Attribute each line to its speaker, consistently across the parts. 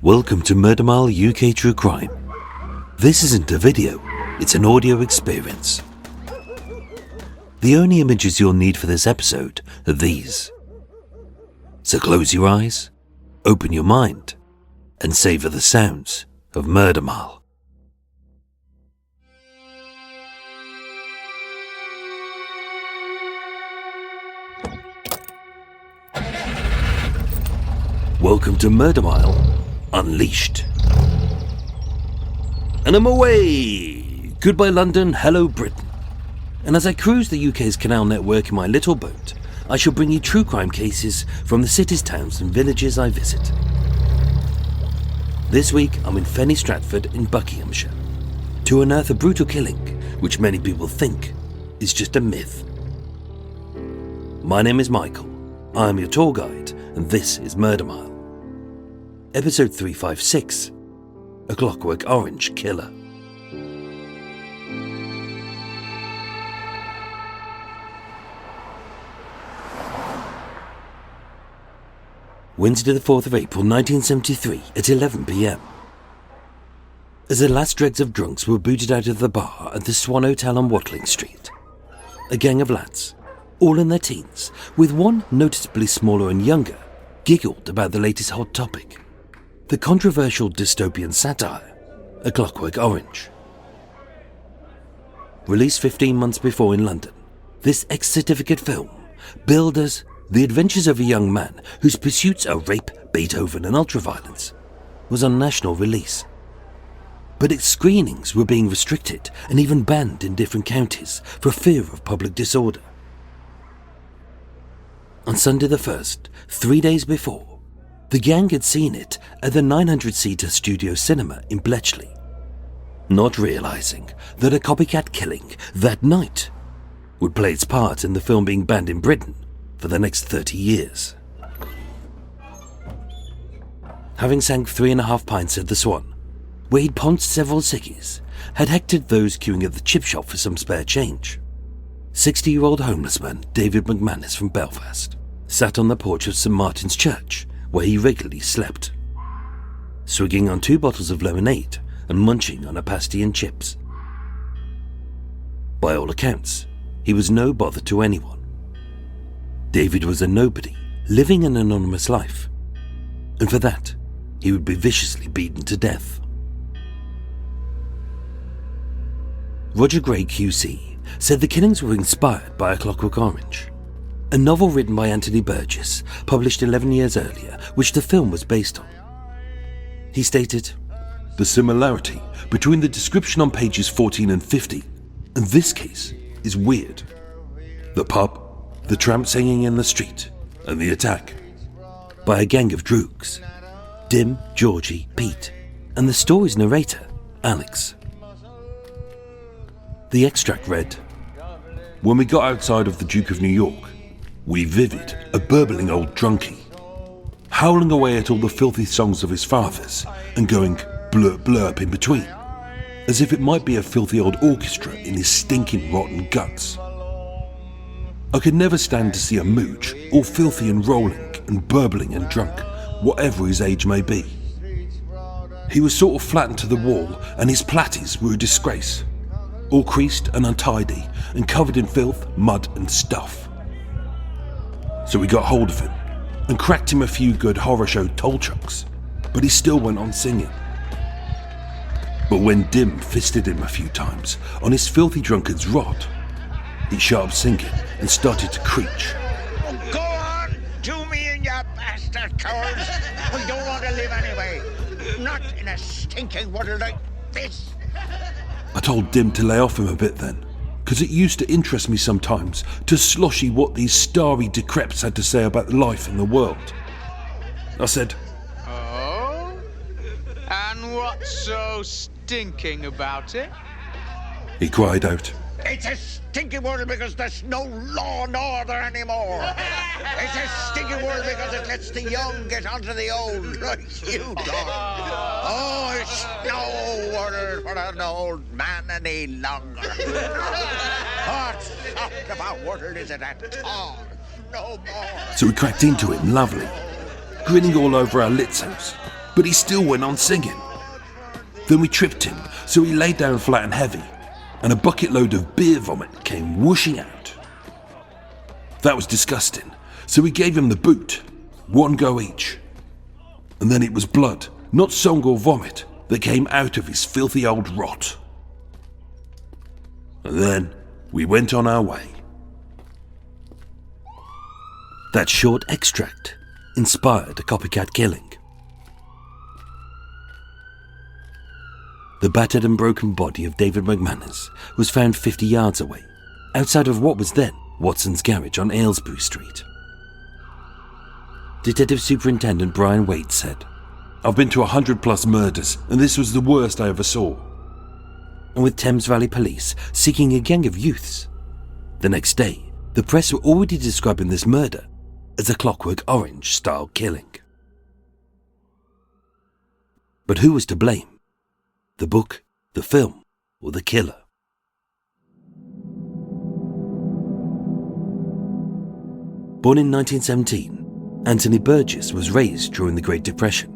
Speaker 1: Welcome to Murder Mile UK True Crime. This isn't a video, it's an audio experience. The only images you'll need for this episode are these. So close your eyes, open your mind, and savour the sounds of Murder Mile. Welcome to Murder Mile Unleashed. And I'm away! Goodbye London, hello Britain. And as I cruise the UK's canal network in my little boat, I shall bring you true crime cases from the cities, towns and villages I visit. This week I'm in Fenny Stratford in Buckinghamshire to unearth a brutal killing which many people think is just a myth. My name is Michael, I am your tour guide, and this is Murder Mile. Episode 356, A Clockwork Orange Killer. Wednesday the 4th of April 1973 at 11 p.m. As the last dregs of drunks were booted out of the bar at the Swan Hotel on Watling Street, a gang of lads, all in their teens, with one noticeably smaller and younger, giggled about the latest hot topic. The controversial dystopian satire, A Clockwork Orange. Released 15 months before in London, this ex-certificate film billed as the adventures of a young man whose pursuits are rape, Beethoven and ultraviolence, was on national release. But its screenings were being restricted and even banned in different counties for fear of public disorder. On Sunday the 1st, 3 days before, the gang had seen it at the 900-seater studio cinema in Bletchley, not realising that a copycat killing that night would play its part in the film being banned in Britain for the next 30 years. Having sank 3.5 pints at the Swan, where he'd ponced several ciggies, had hectored those queuing at the chip shop for some spare change, 60-year-old homeless man David McManus from Belfast sat on the porch of St Martin's Church, where he regularly slept, swigging on 2 bottles of lemonade and munching on a pasty and chips. By all accounts, he was no bother to anyone. David was a nobody, living an anonymous life, and for that, he would be viciously beaten to death. Roger Gray QC said the killings were inspired by A Clockwork Orange, a novel written by Anthony Burgess, published 11 years earlier, which the film was based on. He stated, "The similarity between the description on pages 14 and 50 and this case is weird. The pub, the tramp singing in the street, and the attack by a gang of droogs, Dim, Georgie, Pete, and the story's narrator, Alex." The extract read, "When we got outside of the Duke of New York, we vivid a burbling old drunkie, howling away at all the filthy songs of his fathers and going blurp blurp in between, as if it might be a filthy old orchestra in his stinking rotten guts. I could never stand to see a mooch all filthy and rolling and burbling and drunk, whatever his age may be. He was sort of flattened to the wall and his platties were a disgrace, all creased and untidy and covered in filth, mud and stuff. So we got hold of him and cracked him a few good horror show toll chucks, but he still went on singing. But when Dim fisted him a few times on his filthy drunkard's rod, he sharp sinking and started to creech.
Speaker 2: Oh, go on, do me in, you bastard cowards. We don't want to live anyway. Not in a stinking world like this."
Speaker 1: I told Dim to lay off him a bit then, because it used to interest me sometimes to sloshy what these starry decreps had to say about life in the world. I said,
Speaker 3: "Oh? And what's so stinking about it?"
Speaker 1: He cried out,
Speaker 2: "It's a stinking world because there's no law and order anymore. It's a stinking world because it lets the young get onto the old like you dog. Oh, it's no world for an old man any longer. What sort of a world is it at all? No more."
Speaker 1: So we cracked into him lovely, grinning all over our litzos, but he still went on singing. Then we tripped him, so he lay down flat and heavy, and a bucket load of beer vomit came whooshing out. That was disgusting, so we gave him the boot, 1 go each. And then it was blood, not song or vomit, that came out of his filthy old rot. And then we went on our way. That short extract inspired a copycat killing. The battered and broken body of David McManus was found 50 yards away, outside of what was then Watson's garage on Aylesbury Street. Detective Superintendent Brian Waite said, "I've been to 100+ murders, and this was the worst I ever saw." And with Thames Valley Police seeking a gang of youths, the next day, the press were already describing this murder as a Clockwork Orange style killing. But who was to blame? The book, the film, or the killer? Born in 1917, Anthony Burgess was raised during the Great Depression.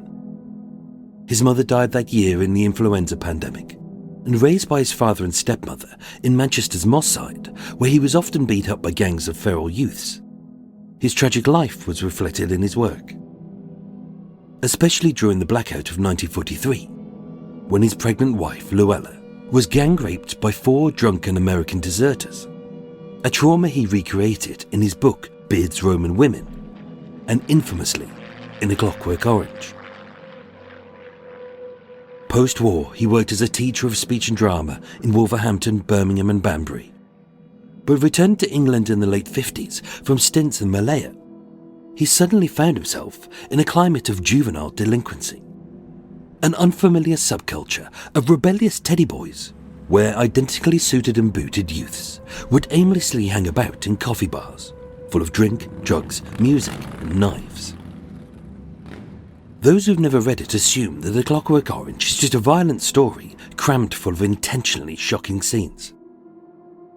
Speaker 1: His mother died that year in the influenza pandemic, and raised by his father and stepmother in Manchester's Moss Side, where he was often beat up by gangs of feral youths. His tragic life was reflected in his work, especially during the blackout of 1943, when his pregnant wife, Luella, was gang-raped by 4 drunken American deserters, a trauma he recreated in his book Beard's Roman Women, and infamously in A Clockwork Orange. Post-war, he worked as a teacher of speech and drama in Wolverhampton, Birmingham and Banbury, but returned to England in the late 50s from stints in Malaya. He suddenly found himself in a climate of juvenile delinquency, an unfamiliar subculture of rebellious teddy boys, where identically suited and booted youths would aimlessly hang about in coffee bars, full of drink, drugs, music and knives. Those who've never read it assume that A Clockwork Orange is just a violent story crammed full of intentionally shocking scenes.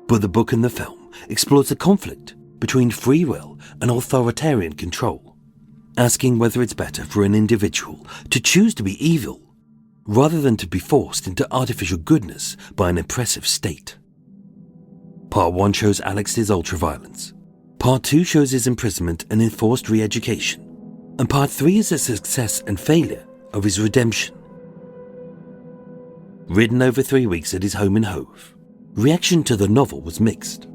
Speaker 1: But the book and the film explores the conflict between free will and authoritarian control, asking whether it's better for an individual to choose to be evil rather than to be forced into artificial goodness by an oppressive state. Part 1 shows Alex's ultraviolence. Part 2 shows his imprisonment and enforced re-education. And Part 3 is the success and failure of his redemption. Written over 3 weeks at his home in Hove, reaction to the novel was mixed.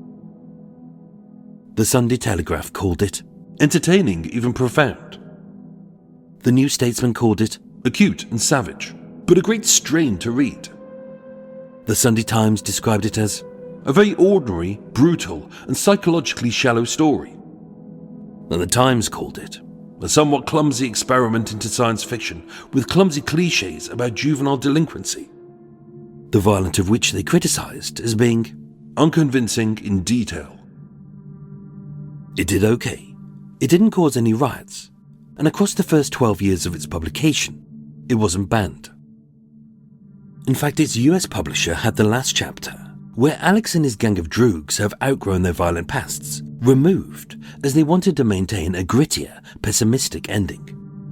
Speaker 1: The Sunday Telegraph called it entertaining, even profound. The New Statesman called it acute and savage, but a great strain to read. The Sunday Times described it as a very ordinary, brutal, and psychologically shallow story. And the Times called it a somewhat clumsy experiment into science fiction with clumsy cliches about juvenile delinquency, the violence of which they criticised as being unconvincing in detail. It did okay. It didn't cause any riots, and across the first 12 years of its publication, it wasn't banned. In fact, its US publisher had the last chapter, where Alex and his gang of droogs have outgrown their violent pasts, removed as they wanted to maintain a grittier, pessimistic ending,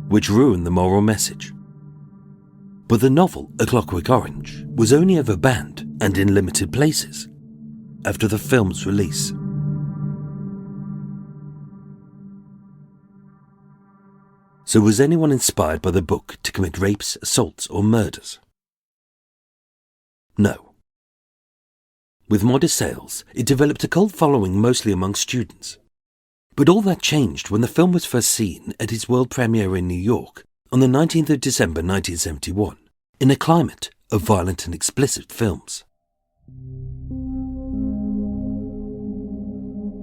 Speaker 1: which ruined the moral message. But the novel A Clockwork Orange was only ever banned, and in limited places, after the film's release. So was anyone inspired by the book to commit rapes, assaults, or murders? No. With modest sales, it developed a cult following mostly among students. But all that changed when the film was first seen at its world premiere in New York on the 19th of December 1971, in a climate of violent and explicit films.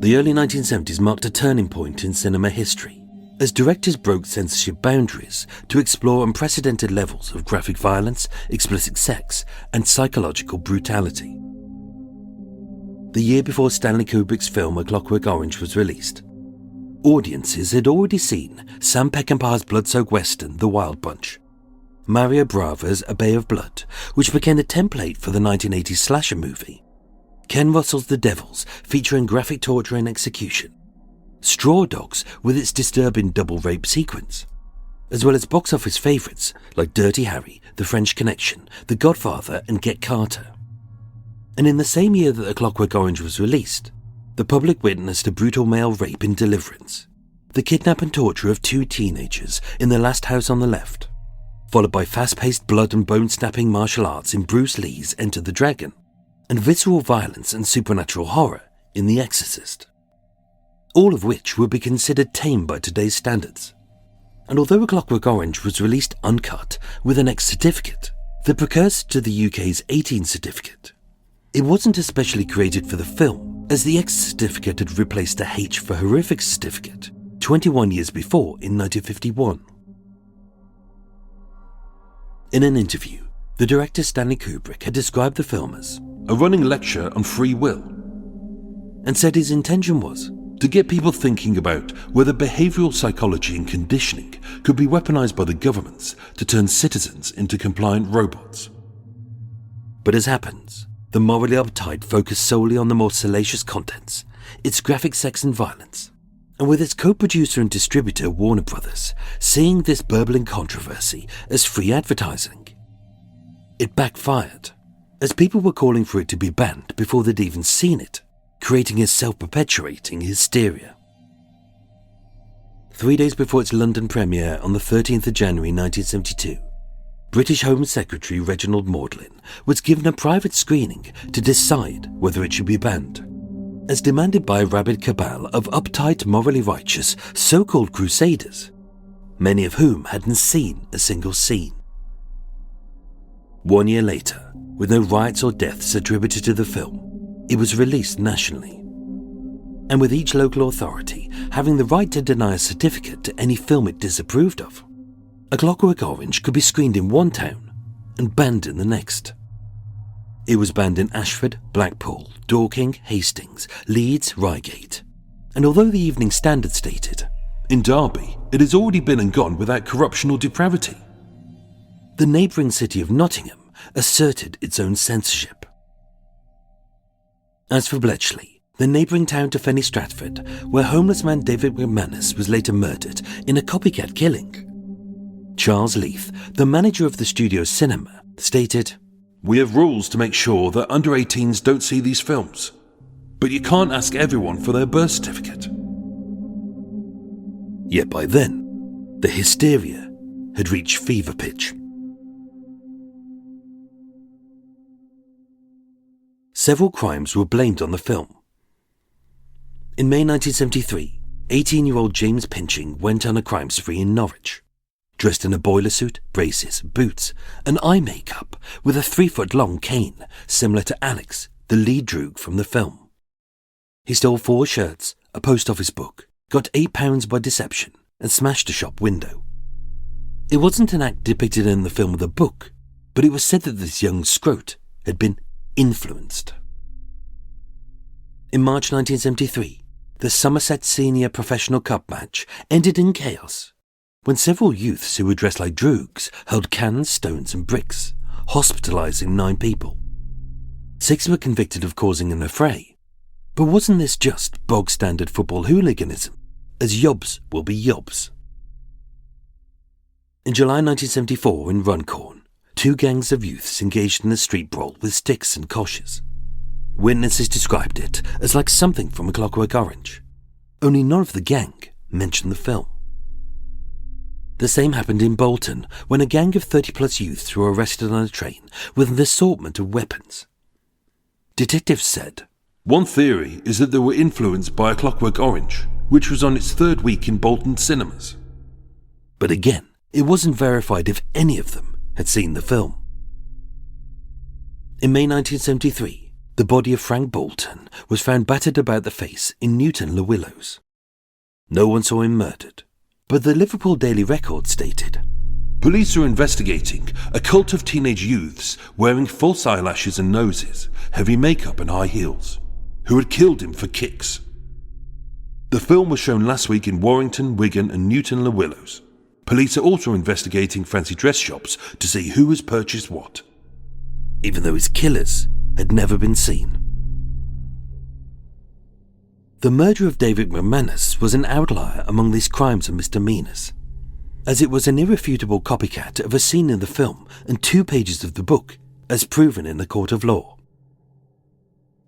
Speaker 1: The early 1970s marked a turning point in cinema history, as directors broke censorship boundaries to explore unprecedented levels of graphic violence, explicit sex, and psychological brutality. The year before Stanley Kubrick's film A Clockwork Orange was released, audiences had already seen Sam Peckinpah's blood-soaked western The Wild Bunch, Mario Bava's A Bay of Blood, which became the template for the 1980s slasher movie, Ken Russell's The Devils, featuring graphic torture and execution, Straw Dogs with its disturbing double rape sequence,
Speaker 4: as well as box office favourites like Dirty Harry, The French Connection, The Godfather and Get Carter. And in the same year that A Clockwork Orange was released, the public witnessed a brutal male rape in Deliverance, the kidnap and torture of 2 teenagers in The Last House on the Left, followed by fast-paced blood and bone-snapping martial arts in Bruce Lee's Enter the Dragon, and visceral violence and supernatural horror in The Exorcist. All of which would be considered tame by today's standards. And although A Clockwork Orange was released uncut with an X certificate, the precursor to the UK's 18 certificate, it wasn't especially created for the film, as the X certificate had replaced the H for horrific certificate 21 years before in 1951. In an interview, the director Stanley Kubrick had described the film as
Speaker 1: a running lecture on free will,
Speaker 4: and said his intention was
Speaker 1: to get people thinking about whether behavioural psychology and conditioning could be weaponised by the governments to turn citizens into compliant robots.
Speaker 4: But as happens, the morally uptight focused solely on the more salacious contents, its graphic sex and violence, and with its co-producer and distributor Warner Brothers seeing this burbling controversy as free advertising. It backfired, as people were calling for it to be banned before they'd even seen it, creating a self-perpetuating hysteria. 3 days before its London premiere on the 13th of January 1972, British Home Secretary Reginald Maudlin was given a private screening to decide whether it should be banned, as demanded by a rabid cabal of uptight, morally righteous, so-called crusaders, many of whom hadn't seen a single scene. 1 year later, with no riots or deaths attributed to the film, it was released nationally. And with each local authority having the right to deny a certificate to any film it disapproved of, A Clockwork Orange could be screened in one town and banned in the next. It was banned in Ashford, Blackpool, Dorking, Hastings, Leeds, Reigate, and although the Evening Standard stated,
Speaker 1: in Derby, it has already been and gone without corruption or depravity,
Speaker 4: the neighbouring city of Nottingham asserted its own censorship. As for Bletchley, the neighbouring town to Fenny Stratford, where homeless man David McManus was later murdered in a copycat killing, Charles Leith, the manager of the studio cinema, stated,
Speaker 1: "We have rules to make sure that under 18s don't see these films, but you can't ask everyone for their birth certificate."
Speaker 4: Yet by then, the hysteria had reached fever pitch. Several crimes were blamed on the film. In May 1973, 18-year-old James Pinching went on a crime spree in Norwich, dressed in a boiler suit, braces, boots, and eye makeup with a 3-foot-long cane similar to Alex, the lead droog from the film. He stole 4 shirts, a post office book, got £8 by deception, and smashed a shop window. It wasn't an act depicted in the film with a book, but it was said that this young scrote had been influenced. In March 1973, the Somerset Senior Professional Cup match ended in chaos when several youths who were dressed like droogs hurled cans, stones and bricks, hospitalising 9 people. 6 were convicted of causing an affray. But wasn't this just bog-standard football hooliganism, as yobs will be yobs? In July 1974 in Runcorn, 2 gangs of youths engaged in a street brawl with sticks and koshes. Witnesses described it as like something from A Clockwork Orange, only none of the gang mentioned the film. The same happened in Bolton when a gang of 30-plus youths were arrested on a train with an assortment of weapons. Detectives said,
Speaker 1: "One theory is that they were influenced by A Clockwork Orange, which was on its 3rd week in Bolton cinemas."
Speaker 4: But again, it wasn't verified if any of them had seen the film. In May 1973, the body of Frank Bolton was found battered about the face in Newton-le-Willows. No one saw him murdered, but the Liverpool Daily Record stated,
Speaker 1: "Police are investigating a cult of teenage youths wearing false eyelashes and noses, heavy makeup and high heels, who had killed him for kicks." The film was shown last week in Warrington, Wigan and Newton-le-Willows. Police are also investigating fancy dress shops to see who has purchased what,
Speaker 4: even though his killers had never been seen. The murder of David McManus was an outlier among these crimes and misdemeanors. as it was an irrefutable copycat of a scene in the film and 2 pages of the book, as proven in a court of law.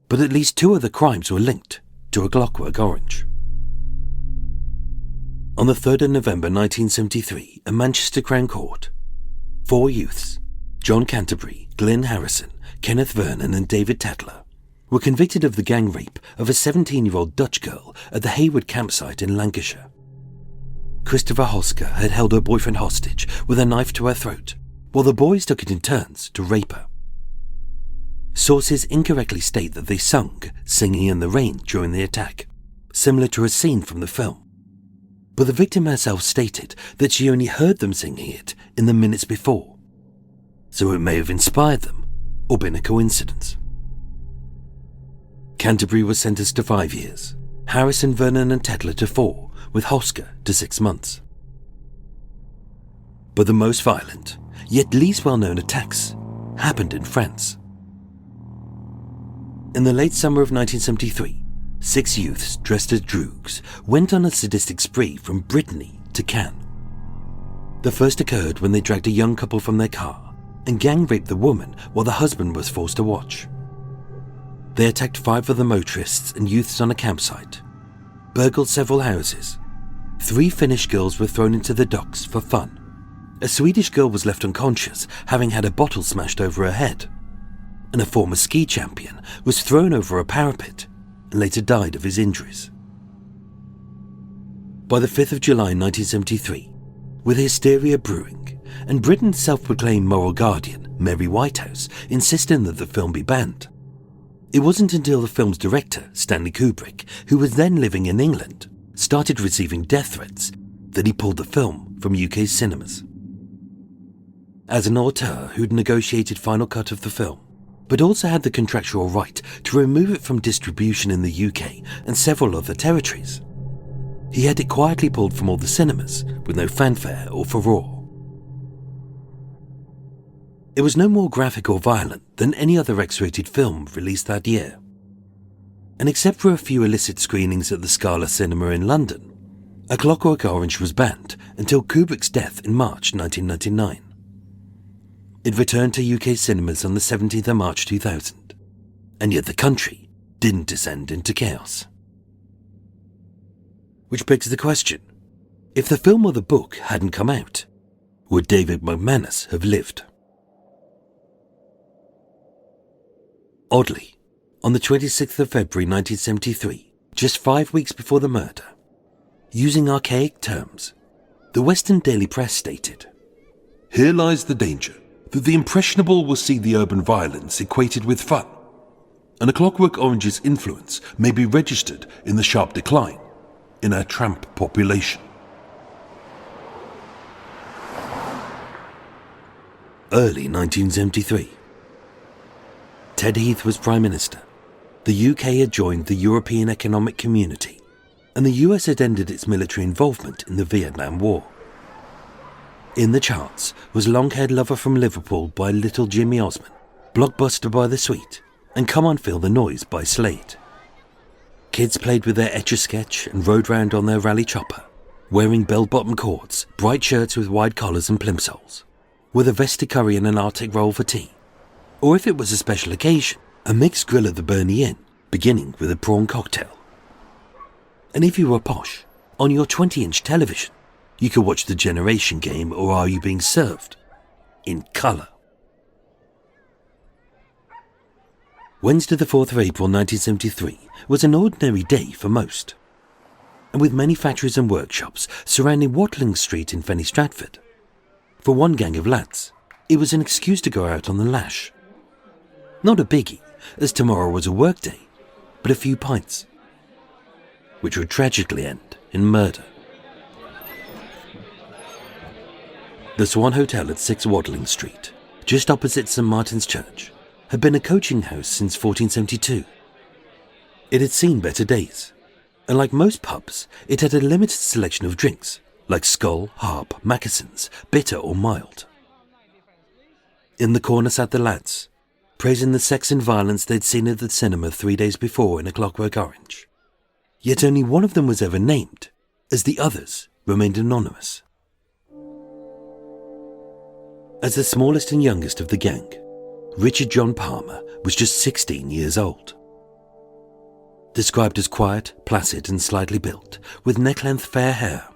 Speaker 4: But at least 2 other crimes were linked to A Clockwork Orange. On the 3rd of November 1973, at Manchester Crown Court, 4 youths, John Canterbury, Glyn Harrison, Kenneth Vernon and David Tedler, were convicted of the gang rape of a 17-year-old Dutch girl at the Hayward campsite in Lancashire. Christopher Hosker had held her boyfriend hostage with a knife to her throat, while the boys took it in turns to rape her. Sources incorrectly state that they sung Singing in the Rain during the attack, similar to a scene from the film. But the victim herself stated that she only heard them singing it in the minutes before, so it may have inspired them or been a coincidence. Canterbury was sentenced to 5 years, Harrison, Vernon and Tedler to 4, with Hosker to 6 months. But the most violent, yet least well-known attacks happened in France. In the late summer of 1973, 6 youths dressed as droogs went on a sadistic spree from Brittany to Cannes. The first occurred when they dragged a young couple from their car and gang-raped the woman while the husband was forced to watch. They attacked 5 other motorists and youths on a campsite, burgled several houses. 3 Finnish girls were thrown into the docks for fun. A Swedish girl was left unconscious, having had a bottle smashed over her head, and a former ski champion was thrown over a parapet and later died of his injuries. By the 5th of July 1973, with hysteria brewing and Britain's self-proclaimed moral guardian, Mary Whitehouse, insisting that the film be banned, it wasn't until the film's director, Stanley Kubrick, who was then living in England, started receiving death threats that he pulled the film from UK cinemas. As an auteur who'd negotiated final cut of the film, but also had the contractual right to remove it from distribution in the UK and several other territories, he had it quietly pulled from all the cinemas with no fanfare or furore. It was no more graphic or violent than any other X-rated film released that year. And except for a few illicit screenings at the Scala Cinema in London, A Clockwork Orange was banned until Kubrick's death in March 1999. It returned to UK cinemas on the 17th of March 2000, and yet the country didn't descend into chaos. Which begs the question, if the film or the book hadn't come out, would David McManus have lived? Oddly, on the 26th of February 1973, just 5 weeks before the murder, using archaic terms, the Western Daily Press stated,
Speaker 1: "Here lies the danger that the impressionable will see the urban violence equated with fun, and A Clockwork Orange's influence may be registered in the sharp decline in our tramp population."
Speaker 4: Early 1973. Ted Heath was Prime Minister. The UK had joined the European Economic Community, and the US had ended its military involvement in the Vietnam War. In the charts was Long-Haired Lover from Liverpool by Little Jimmy Osmond, Blockbuster by The Sweet, and Come On Feel the Noise by Slade. Kids played with their Etch-a-Sketch and rode round on their rally chopper, wearing bell-bottom cords, bright shirts with wide collars and plimsolls, with a vested curry and an Arctic roll for tea, or if it was a special occasion, a mixed grill at the Burney Inn, beginning with a prawn cocktail. And if you were posh, on your 20-inch television, you could watch The Generation Game or Are You Being Served? In colour. Wednesday the 4th of April 1973 was an ordinary day for most, and with many factories and workshops surrounding Watling Street in Fenny Stratford, for one gang of lads, it was an excuse to go out on the lash. Not a biggie, as tomorrow was a work day, but a few pints, which would tragically end in murder. The Swan Hotel at 6 Watling Street, just opposite St Martin's Church, had been a coaching house since 1472. It had seen better days, and like most pubs, it had a limited selection of drinks, like Skull, Harp, Macassins, bitter or mild. In the corner sat the lads, praising the sex and violence they'd seen at the cinema 3 days before in A Clockwork Orange. Yet only one of them was ever named, as the others remained anonymous. As the smallest and youngest of the gang, Richard John Palmer was just 16 years old. Described as quiet, placid and slightly built, with neck-length fair hair,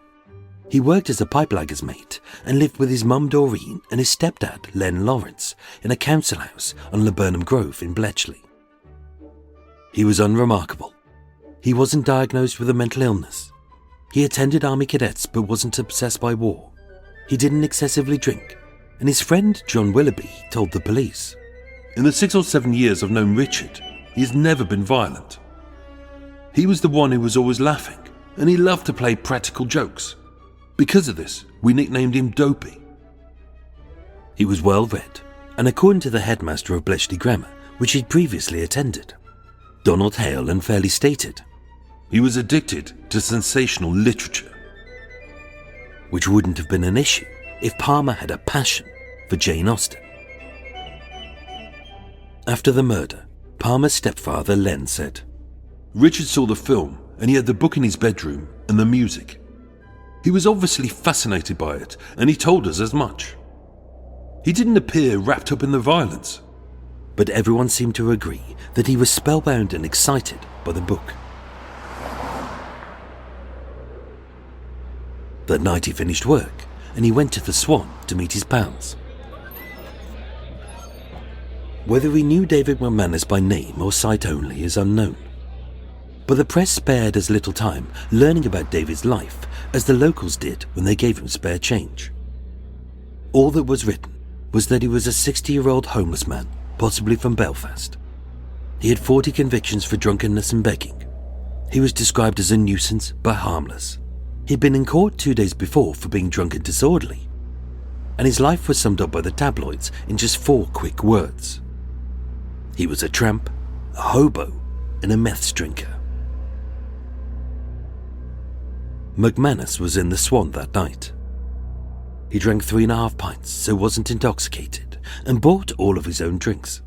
Speaker 4: he worked as a pipelagger's mate and lived with his mum Doreen and his stepdad Len Lawrence in a council house on Laburnum Grove in Bletchley. He was unremarkable. He wasn't diagnosed with a mental illness. He attended army cadets but wasn't obsessed by war. He didn't excessively drink, and his friend John Willoughby told the police,
Speaker 1: "In the 6 or 7 years I've known Richard, he has never been violent. He was the one who was always laughing, and he loved to play practical jokes. Because of this, we nicknamed him Dopey."
Speaker 4: He was well read, and according to the headmaster of Bletchley Grammar, which he'd previously attended, Donald Hale unfairly stated,
Speaker 1: he was addicted to sensational literature.
Speaker 4: Which wouldn't have been an issue if Palmer had a passion for Jane Austen. After the murder, Palmer's stepfather Len said,
Speaker 1: Richard saw the film and he had the book in his bedroom and the music. He was obviously fascinated by it and he told us as much. He didn't appear wrapped up in the violence.
Speaker 4: But everyone seemed to agree that he was spellbound and excited by the book. That night he finished work and he went to the Swan to meet his pals. Whether he knew David McManus by name or sight only is unknown. But the press spared as little time learning about David's life as the locals did when they gave him spare change. All that was written was that he was a 60-year-old homeless man, possibly from Belfast. He had 40 convictions for drunkenness and begging. He was described as a nuisance but harmless. He'd been in court 2 days before for being drunk and disorderly. And his life was summed up by the tabloids in just 4 quick words. He was a tramp, a hobo, and a meth drinker. McManus was in the Swan that night. He drank 3.5 pints, so wasn't intoxicated, and bought all of his own drinks.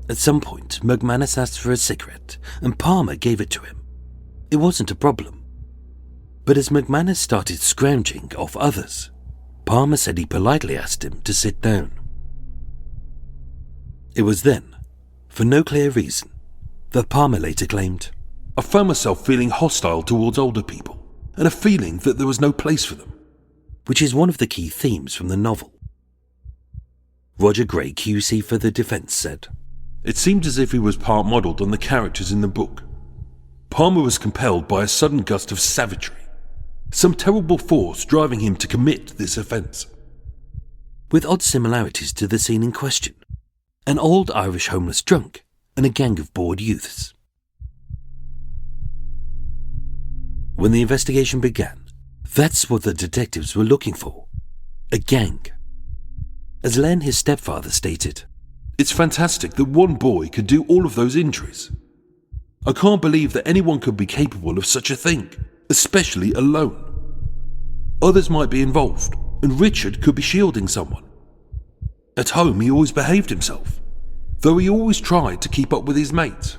Speaker 4: At some point, McManus asked for a cigarette, and Palmer gave it to him. It wasn't a problem. But as McManus started scrounging off others, Palmer said he politely asked him to sit down. It was then, for no clear reason, that Palmer later claimed,
Speaker 1: I found myself feeling hostile towards older people, and a feeling that there was no place for them.
Speaker 4: Which is one of the key themes from the novel. Roger Gray, QC for the defence, said,
Speaker 1: It seemed as if he was part modelled on the characters in the book. Palmer was compelled by a sudden gust of savagery, some terrible force driving him to commit this offence.
Speaker 4: With odd similarities to the scene in question, an old Irish homeless drunk and a gang of bored youths. When the investigation began, that's what the detectives were looking for. A gang. As Len, his stepfather, stated,
Speaker 1: It's fantastic that one boy could do all of those injuries. I can't believe that anyone could be capable of such a thing, especially alone. Others might be involved, and Richard could be shielding someone. At home he always behaved himself, though he always tried to keep up with his mates.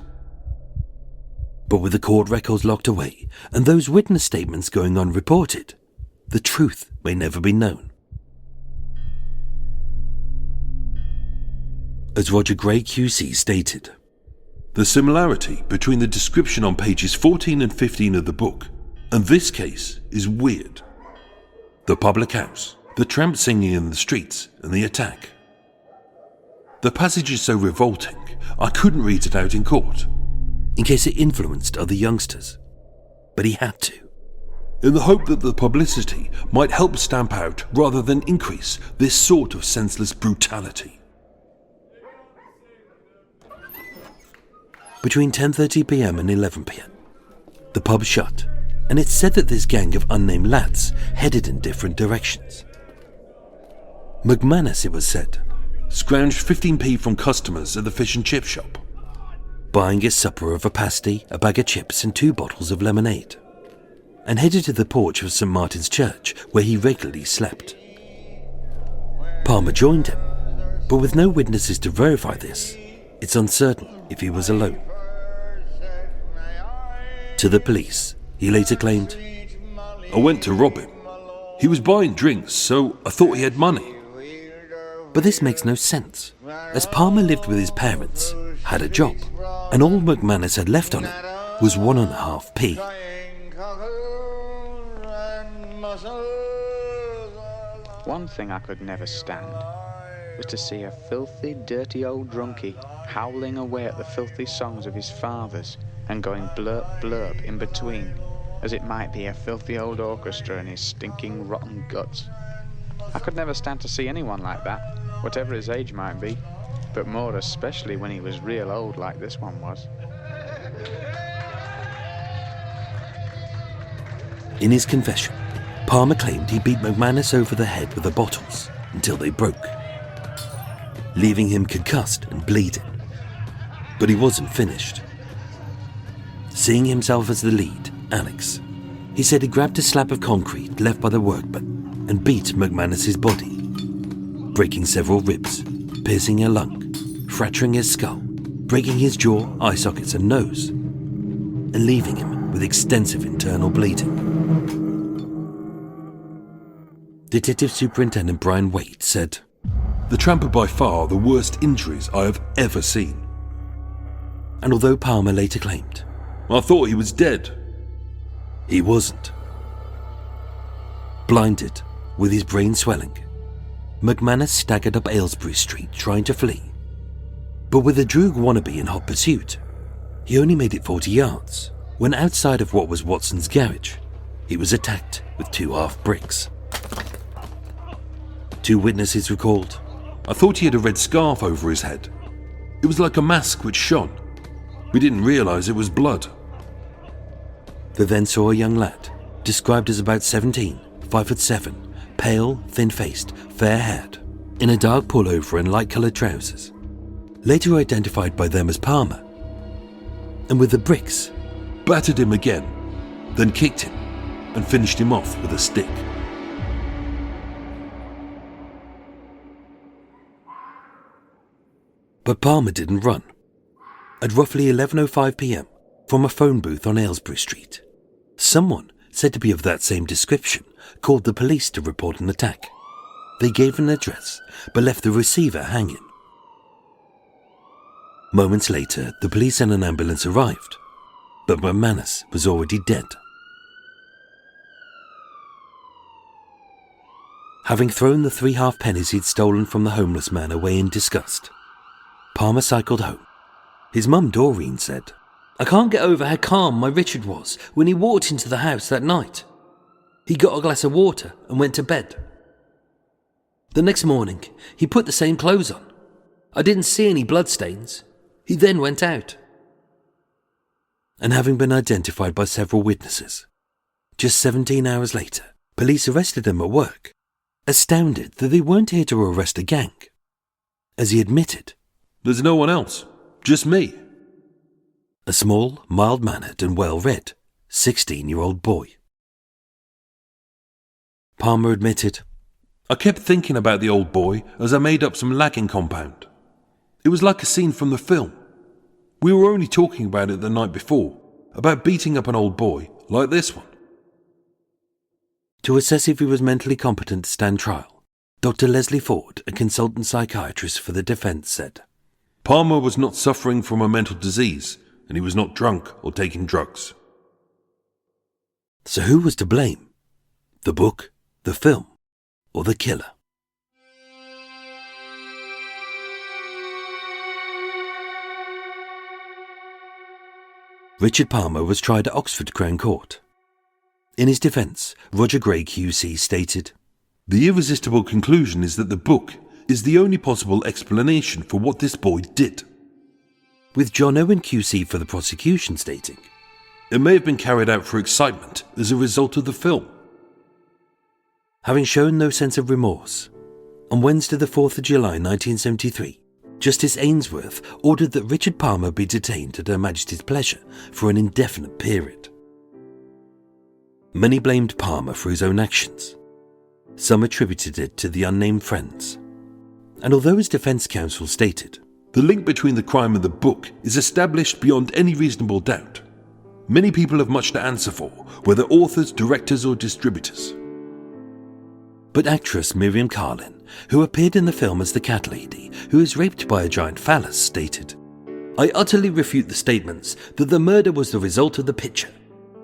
Speaker 4: But with the court records locked away and those witness statements going unreported, the truth may never be known. As Roger Gray QC stated,
Speaker 1: The similarity between the description on pages 14 and 15 of the book and this case is weird. The public house, the tramp singing in the streets, and the attack. The passage is so revolting, I couldn't read it out in court.
Speaker 4: In case it influenced other youngsters. But he had to.
Speaker 1: In the hope that the publicity might help stamp out rather than increase this sort of senseless brutality.
Speaker 4: Between 10:30 p.m. and 11 p.m, the pub shut, and it's said that this gang of unnamed lads headed in different directions. McManus, it was said,
Speaker 1: scrounged 15p from customers at the fish and chip shop,
Speaker 4: buying his supper of a pasty, a bag of chips and 2 bottles of lemonade, and headed to the porch of St. Martin's Church where he regularly slept. Palmer joined him, but with no witnesses to verify this, it's uncertain if he was alone. To the police, he later claimed,
Speaker 1: I went to rob him. He was buying drinks, so I thought he had money.
Speaker 4: But this makes no sense, as Palmer lived with his parents, had a job, and all McManus had left on him was 1.5p.
Speaker 3: One thing I could never stand was to see a filthy, dirty old drunkie howling away at the filthy songs of his fathers and going blurp blurp in between, as it might be a filthy old orchestra in his stinking rotten guts. I could never stand to see anyone like that, whatever his age might be, but more especially when he was real old like this one was.
Speaker 4: In his confession, Palmer claimed he beat McManus over the head with the bottles until they broke, leaving him concussed and bleeding. But he wasn't finished. Seeing himself as the lead, Alex, he said he grabbed a slab of concrete left by the workman and beat McManus's body, breaking several ribs, piercing a lung, fracturing his skull, breaking his jaw, eye sockets and nose, and leaving him with extensive internal bleeding. Detective Superintendent Brian Waite said,
Speaker 1: "The tramp are by far the worst injuries I have ever seen."
Speaker 4: And although Palmer later claimed,
Speaker 1: "I thought he was dead,"
Speaker 4: he wasn't. Blinded, with his brain swelling, McManus staggered up Aylesbury Street trying to flee. But with a Droog wannabe in hot pursuit, he only made it 40 yards, when outside of what was Watson's garage, he was attacked with 2 half bricks. 2 witnesses recalled,
Speaker 1: "I thought he had a red scarf over his head. It was like a mask which shone. We didn't realise it was blood."
Speaker 4: They then saw a young lad, described as about 17, 5'7", pale, thin-faced, fair-haired, in a dark pullover and light-coloured trousers, later identified by them as Palmer, and with the bricks,
Speaker 1: Battered him again, then kicked him and finished him off with a stick.
Speaker 4: But Palmer didn't run. At roughly 11:05 p.m, from a phone booth on Aylesbury Street, someone, said to be of that same description, called the police to report an attack. They gave an address, but left the receiver hanging. Moments later, the police and an ambulance arrived, but McManus was already dead. Having thrown the 3 half pennies he'd stolen from the homeless man away in disgust, Palmer cycled home. His mum, Doreen, said, "I can't get over how calm my Richard was when he walked into the house that night. He got a glass of water and went to bed. The next morning, he put the same clothes on. I didn't see any bloodstains. He then went out." And having been identified by several witnesses, just 17 hours later, police arrested him at work, astounded that they weren't here to arrest a gang. As he admitted,
Speaker 1: "There's no one else, just me."
Speaker 4: A small, mild-mannered and well-read 16-year-old boy. Palmer admitted,
Speaker 1: "I kept thinking about the old boy as I made up some lagging compound. It was like a scene from the film. We were only talking about it the night before, about beating up an old boy like this one."
Speaker 4: To assess if he was mentally competent to stand trial, Dr. Leslie Ford, a consultant psychiatrist for the defence, said,
Speaker 1: "Palmer was not suffering from a mental disease, and he was not drunk or taking drugs."
Speaker 4: So who was to blame? The book, the film, or the killer? Richard Palmer was tried at Oxford Crown Court. In his defence, Roger Gray QC stated,
Speaker 1: "The irresistible conclusion is that the book is the only possible explanation for what this boy did."
Speaker 4: With John Owen QC for the prosecution stating,
Speaker 1: "It may have been carried out for excitement as a result of the film."
Speaker 4: Having shown no sense of remorse, on Wednesday the 4th of July 1973, Justice Ainsworth ordered that Richard Palmer be detained at Her Majesty's pleasure for an indefinite period. Many blamed Palmer for his own actions. Some attributed it to the unnamed friends. And although his defence counsel stated,
Speaker 1: "The link between the crime and the book is established beyond any reasonable doubt. Many people have much to answer for, whether authors, directors or distributors."
Speaker 4: But actress Miriam Carlin who appeared in the film as the cat lady who is raped by a giant phallus, stated, "I utterly refute the statements that the murder was the result of the picture.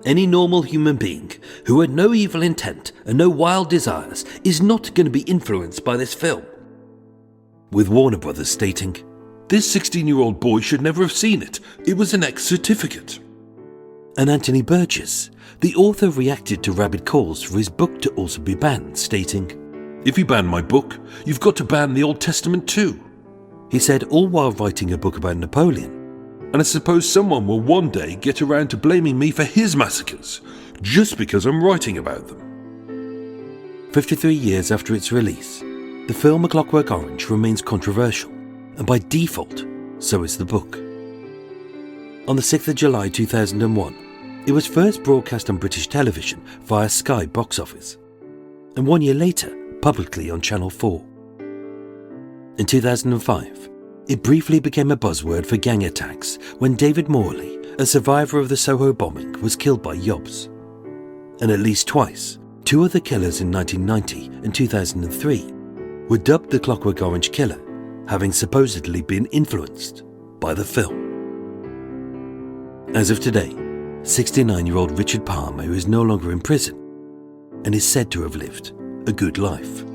Speaker 4: Any normal human being who had no evil intent and no wild desires is not going to be influenced by this film." With Warner Brothers stating, "This 16-year-old boy should never have seen it. It was an X certificate." And Anthony Burgess, the author, reacted to rabid calls for his book to also be banned, stating, "If you ban my book, you've got to ban the Old Testament too." He said, all while writing a book about Napoleon, "And I suppose someone will one day get around to blaming me for his massacres, just because I'm writing about them." 53 years after its release, the film A Clockwork Orange remains controversial, and by default, so is the book. On the 6th of July 2001, it was first broadcast on British television via Sky Box Office, and 1 year later, publicly on Channel 4. In 2005, it briefly became a buzzword for gang attacks when David Morley, a survivor of the Soho bombing, was killed by Yobs. And at least twice, two other killers in 1990 and 2003 were dubbed the Clockwork Orange Killer, having supposedly been influenced by the film. As of today, 69-year-old Richard Palmer is no longer in prison and is said to have lived a good life.